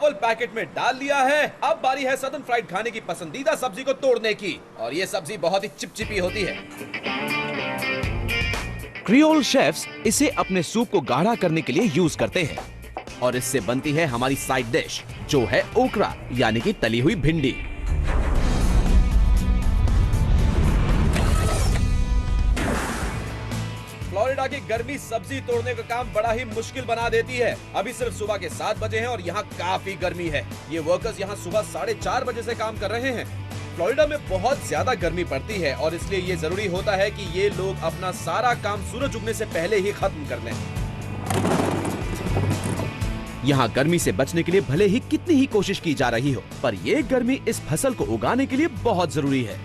चावल पैकेट में डाल लिया है। अब बारी है सदर्न फ्राइड खाने की पसंदीदा सब्जी को तोड़ने की, और ये सब्जी बहुत ही चिपचिपी होती है। क्रियोल शेफ्स इसे अपने सूप को गाढ़ा करने के लिए यूज करते हैं, और इससे बनती है हमारी साइड डिश, जो है ओकरा यानी कि तली हुई भिंडी। फ्लोरिडा की गर्मी सब्जी तोड़ने का काम बड़ा ही मुश्किल बना देती है। अभी सिर्फ सुबह के 7 बजे हैं और यहाँ काफी गर्मी है। ये वर्कर्स यहाँ सुबह 4:30 बजे से काम कर रहे हैं। फ्लोरिडा में बहुत ज्यादा गर्मी पड़ती है और इसलिए ये जरूरी होता है कि ये लोग अपना सारा काम सूरज उगने से पहले ही खत्म कर लें। यहाँ गर्मी से बचने के लिए भले ही कितनी ही कोशिश की जा रही हो, पर ये गर्मी इस फसल को उगाने के लिए बहुत जरूरी है।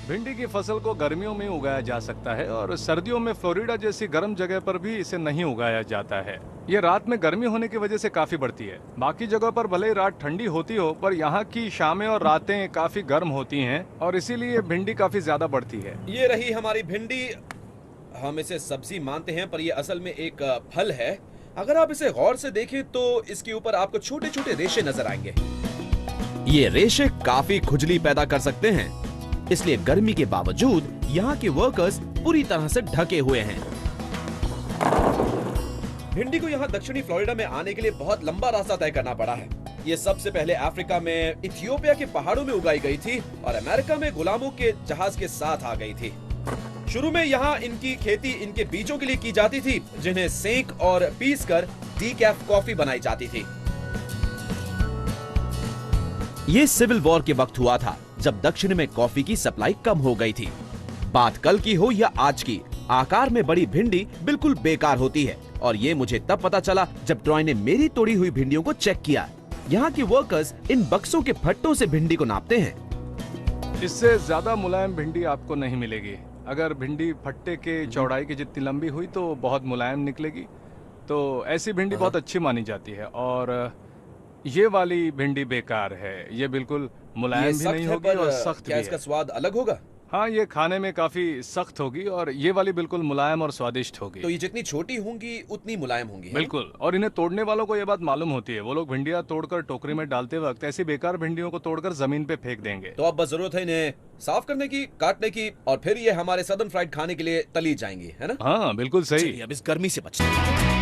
भिंडी की फसल को गर्मियों में उगाया जा सकता है और सर्दियों में फ्लोरिडा जैसी गर्म जगह पर भी इसे नहीं उगाया जाता है। ये रात में गर्मी होने की वजह से काफी बढ़ती है। बाकी जगह पर भले ही रात ठंडी होती हो, पर यहाँ की शामें और रातें काफी गर्म होती हैं और इसीलिए भिंडी काफी ज्यादा बढ़ती है। ये रही हमारी भिंडी। हम इसे सब्जी मानते हैं, पर यह असल में एक फल है। अगर आप इसे गौर से देखें तो इसके ऊपर आपको छोटे छोटे रेशे नजर आएंगे। ये रेशे काफी खुजली पैदा कर सकते हैं, इसलिए गर्मी के बावजूद यहाँ के वर्कर्स पूरी तरह से ढके हुए हैं। भिंडी को यहाँ दक्षिणी फ्लोरिडा में आने के लिए बहुत लंबा रास्ता तय करना पड़ा है। ये सबसे पहले अफ्रीका में इथियोपिया के पहाड़ों में उगाई गई थी और अमेरिका में गुलामों के जहाज के साथ आ गई थी। शुरू में यहाँ इनकी खेती इनके बीजों के लिए की जाती थी, जिन्हें सेंक और पीसकर डीकैफ कॉफी बनाई जाती थी। ये सिविल वॉर के वक्त हुआ था, जब दक्षिण में कॉफी की सप्लाई कम हो गई थी। बात कल की हो या आज की, आकार में बड़ी भिंडी बिल्कुल बेकार होती है, और ये मुझे तब पता चला जब ट्रॉय ने मेरी तोड़ी हुई भिंडियों को चेक किया। यहाँ के वर्कर्स इन बक्सों के फट्टों से भिंडी को नापते हैं। इससे ज्यादा मुलायम भिंडी आपको नहीं मिलेगी। अगर भिंडी फट्टे के चौड़ाई की जितनी लंबी हुई तो बहुत मुलायम निकलेगी। तो ऐसी भिंडी बहुत अच्छी मानी जाती है। और ये वाली भिंडी बेकार है। ये बिल्कुल मुलायम भी नहीं होगी और सख्त भी है। इसका स्वाद अलग होगा? हाँ, ये खाने में काफी सख्त होगी और ये वाली बिल्कुल मुलायम और स्वादिष्ट होगी। तो ये जितनी छोटी होंगी उतनी मुलायम होंगी। बिल्कुल। और इन्हें तोड़ने वालों को ये बात मालूम होती है। वो लोग भिंडियाँ तोड़कर टोकरी में डालते वक्त ऐसी बेकार भिंडियों को तोड़कर जमीन पे फेंक देंगे। तो अब बस जरूरत है इन्हें साफ करने की, काटने की, और फिर ये हमारे सदर्न फ्राइड खाने के लिए तली जाएंगी, है ना? हाँ, बिल्कुल सही। अब इस गर्मी से बचते हैं।